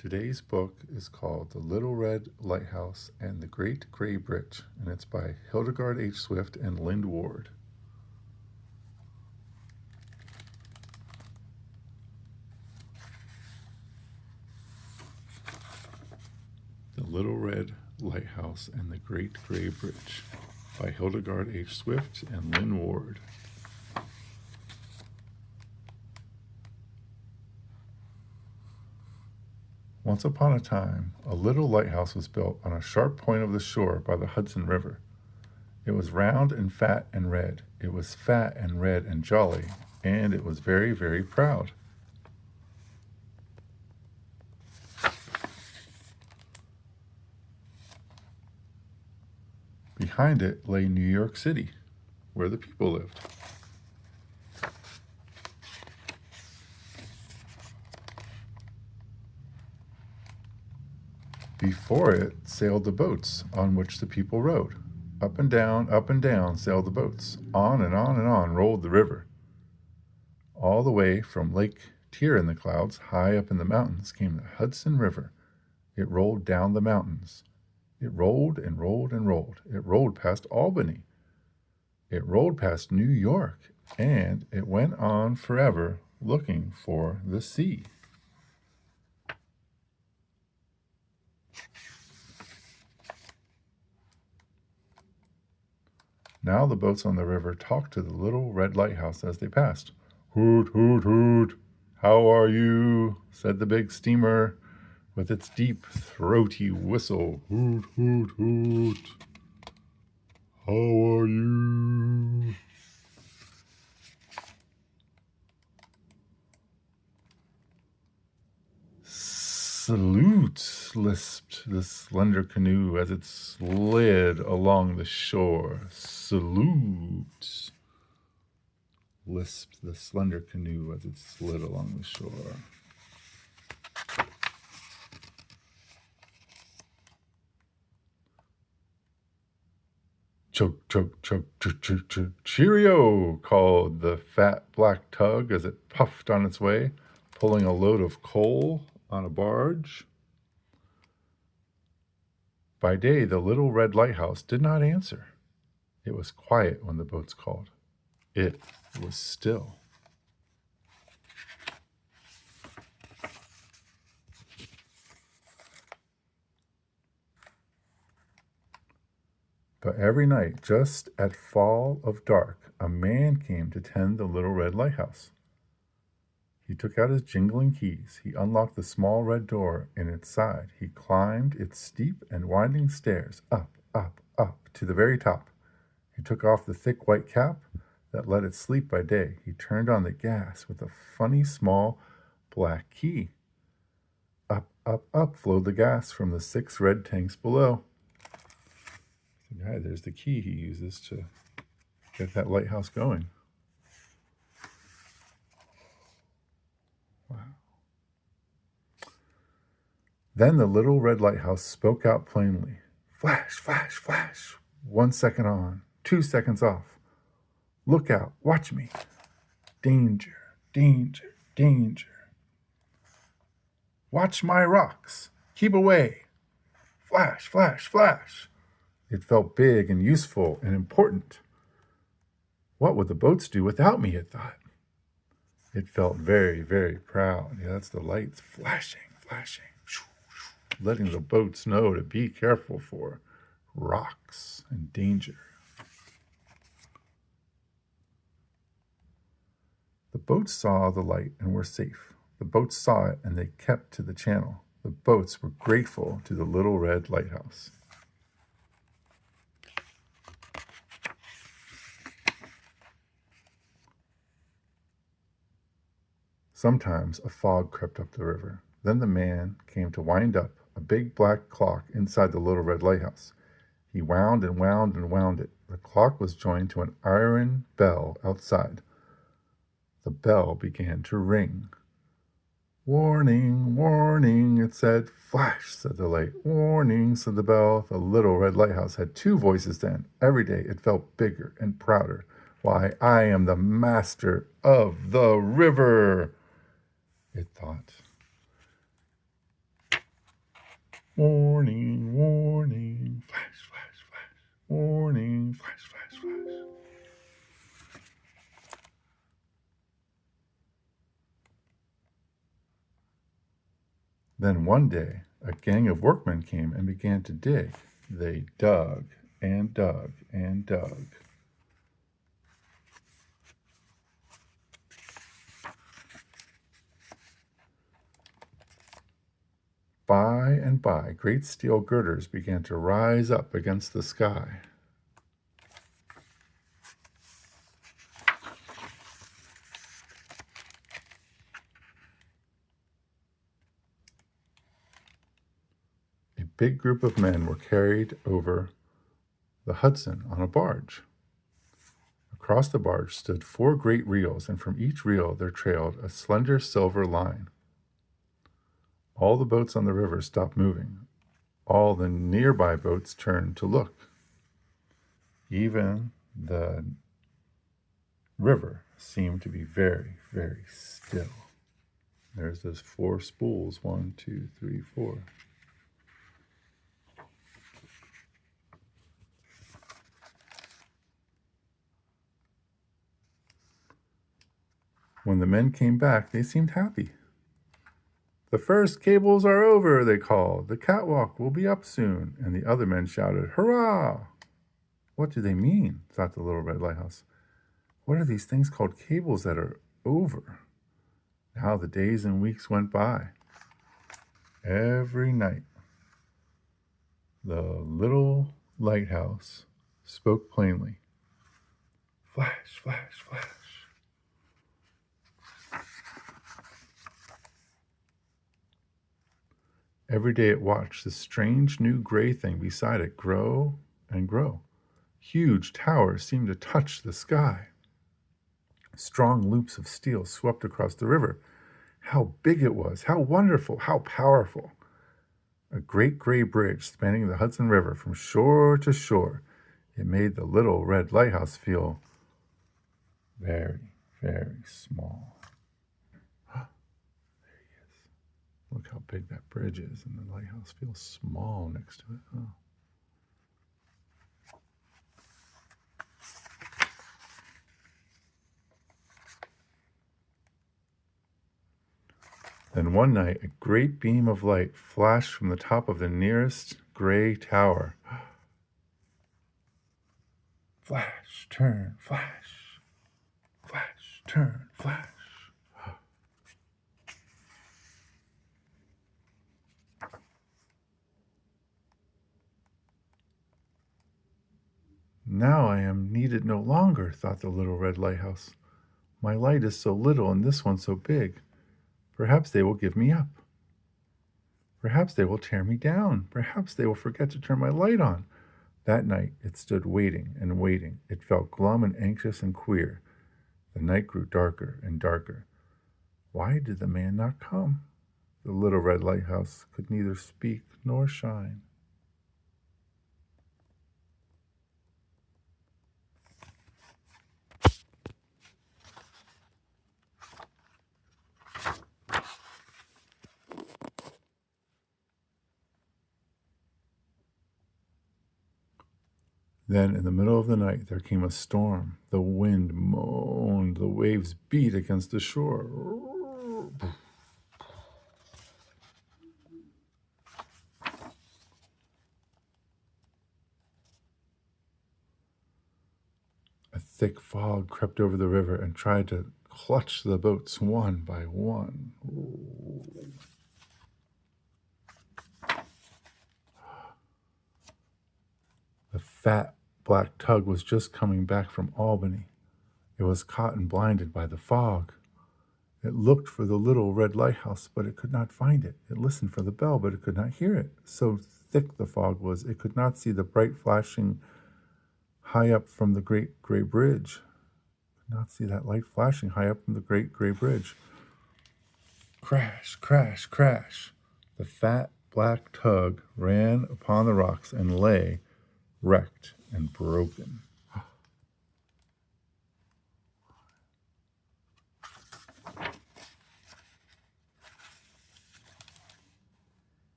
Today's book is called The Little Red Lighthouse and the Great Gray Bridge, and it's by Hildegard H. Swift and Lynd Ward. The Little Red Lighthouse and the Great Gray Bridge by Hildegard H. Swift and Lynd Ward. Once upon a time, a little lighthouse was built on a sharp point of the shore by the Hudson River. It was round and fat and red. It was fat and red and jolly, and it was very, very proud. Behind it lay New York City, where the people lived. Before it sailed the boats on which the people rode. Up and down sailed the boats. On and on rolled the river. All the way from Lake Tyr in the clouds, high up in the mountains, came the Hudson River. It rolled down the mountains. It rolled and rolled and rolled. It rolled past Albany. It rolled past New York, and it went on forever looking for the sea. Now the boats on the river talked to the little red lighthouse as they passed. "Hoot, hoot, hoot! How are you?" said the big steamer with its deep, throaty whistle. "Hoot, hoot, hoot! How are you?" "Salute," lisped the slender canoe as it slid along the shore. "Salute," lisped the slender canoe as it slid along the shore. "Choke, choke, choke, cheerio," called the fat black tug as it puffed on its way, pulling a load of coal on a barge. By day, the little red lighthouse did not answer. It was quiet when the boats called. It was still. But every night, just at fall of dark, a man came to tend the little red lighthouse. He took out his jingling keys. He unlocked the small red door in its side. He climbed its steep and winding stairs, up, to the very top. He took off the thick white cap that let it sleep by day. He turned on the gas with a funny small black key. Up flowed the gas from the 6 red tanks below. There's the key he uses to get that lighthouse going. Wow. Then the little red lighthouse spoke out plainly. Flash, flash, flash. 1 second on, 2 seconds off. Look out, watch me. Danger, danger, danger. Watch my rocks. Keep away. Flash, flash, flash. It felt big and useful and important. What would the boats do without me, it thought. It felt very, very proud. Yeah, that's the lights flashing, letting the boats know to be careful for rocks and danger. The boats saw the light and were safe. The boats saw it and they kept to the channel. The boats were grateful to the little red lighthouse. Sometimes a fog crept up the river. Then the man came to wind up a big black clock inside the little red lighthouse. He wound and wound and wound it. The clock was joined to an iron bell outside. The bell began to ring. "Warning, warning," it said. "Flash," said the light. "Warning," said the bell. The little red lighthouse had 2 voices then. Every day it felt bigger and prouder. "Why, I am the master of the river," it thought. Warning, warning, flash, flash, flash. Warning, flash, flash, flash. Then one day, a gang of workmen came and began to dig. They dug and dug and dug. By and by, great steel girders began to rise up against the sky. A big group of men were carried over the Hudson on a barge. Across the barge stood 4 great reels, and from each reel there trailed a slender silver line. All the boats on the river stopped moving. All the nearby boats turned to look. Even the river seemed to be very, very still. There's those 4 spools. 1, 2, 3, 4. When the men came back, they seemed happy. The first cables are over, they called. The catwalk will be up soon. And the other men shouted, hurrah! What do they mean? Thought the little red lighthouse. What are these things called cables that are over? Now the days and weeks went by. Every night, the little lighthouse spoke plainly. Flash, flash, flash. Every day it watched the strange new gray thing beside it grow and grow. Huge towers seemed to touch the sky. Strong loops of steel swept across the river. How big it was, how wonderful, how powerful. A great gray bridge spanning the Hudson River from shore to shore. It made the little red lighthouse feel very, very small. Look how big that bridge is, and the lighthouse feels small next to it. Oh. Then one night, a great beam of light flashed from the top of the nearest gray tower. Flash, turn, flash. Flash, turn, flash. Now I am needed no longer, thought the little red lighthouse. My light is so little and this one so big. Perhaps they will give me up. Perhaps they will tear me down. Perhaps they will forget to turn my light on. That night it stood waiting and waiting. It felt glum and anxious and queer. The night grew darker and darker. Why did the man not come? The little red lighthouse could neither speak nor shine. Then, in the middle of the night, there came a storm. The wind moaned. The waves beat against the shore. A thick fog crept over the river and tried to clutch the boats one by one. The fat black tug was just coming back from Albany. It was caught and blinded by the fog. It looked for the little red lighthouse, but it could not find it. It listened for the bell, but it could not hear it. So thick the fog was, it could not see the bright flashing high up from the great gray bridge. It could not see that light flashing high up from the great gray bridge. Crash, crash, crash. The fat black tug ran upon the rocks and lay wrecked and broken.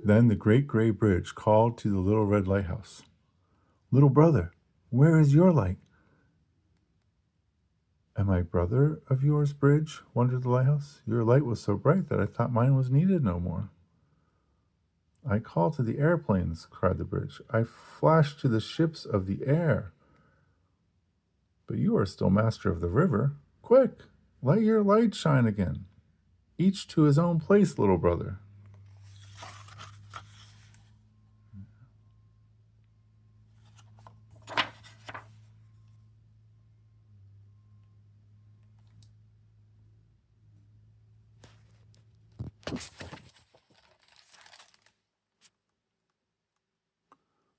Then the great gray bridge called to the little red lighthouse. Little brother, where is your light? Am I brother of yours, bridge? Wondered the lighthouse. Your light was so bright that I thought mine was needed no more. I call to the airplanes, cried the bridge. I flash to the ships of the air. But you are still master of the river. Quick, let your light shine again. Each to his own place, little brother.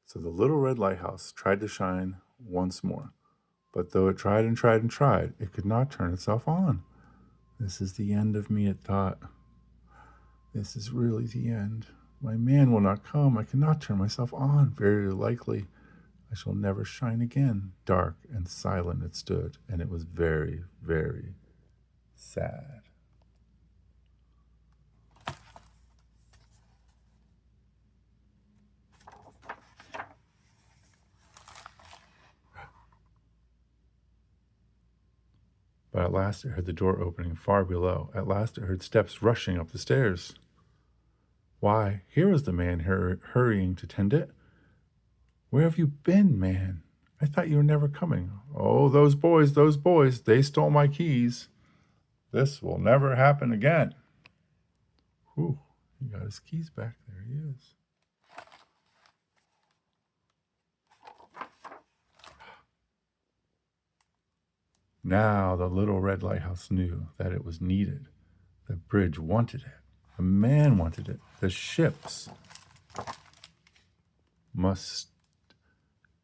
So the little red lighthouse tried to shine once more. But though it tried and tried and tried, it could not turn itself on. This is the end of me, it thought. This is really the end. My man will not come. I cannot turn myself on. Very likely I shall never shine again. Dark and silent it stood, and it was very, very sad. But at last it heard the door opening far below. At last it heard steps rushing up the stairs. Why, here was the man hurrying to tend it. Where have you been, man? I thought you were never coming. Oh, those boys, they stole my keys. This will never happen again. Whew, he got his keys back. There he is. Now the little red lighthouse knew that it was needed. The bridge wanted it. The man wanted it. The ships must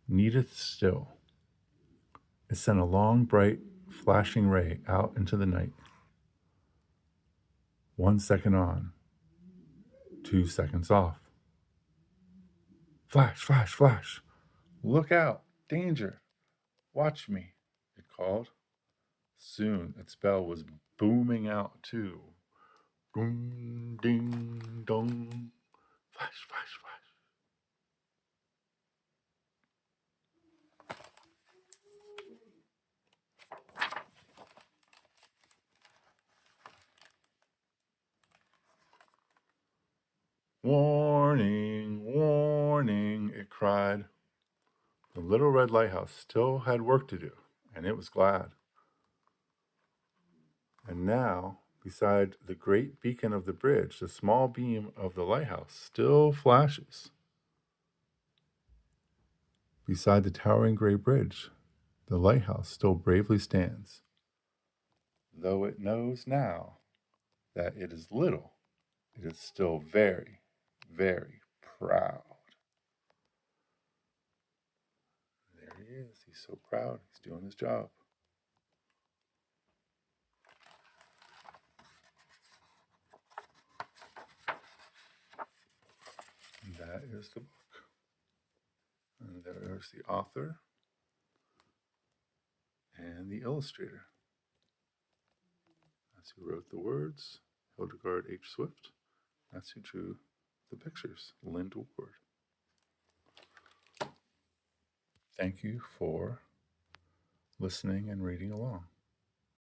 needeth still. It sent a long, bright, flashing ray out into the night. 1 second on, 2 seconds off. Flash, flash, flash. Look out, danger. Watch me, it called. Soon its bell was booming out too. Boom, ding, dong. Flash, flash, flash. Warning, warning, it cried. The little red lighthouse still had work to do, and it was glad. And now, beside the great beacon of the bridge, the small beam of the lighthouse still flashes. Beside the towering gray bridge, the lighthouse still bravely stands, though it knows now that it is little, it is still very, very proud. There he is. He's so proud. He's doing his job. And that is the book. And there's the author and the illustrator. That's who wrote the words, Hildegard H. Swift. That's who drew the pictures, Lynd Ward. Thank you for listening and reading along.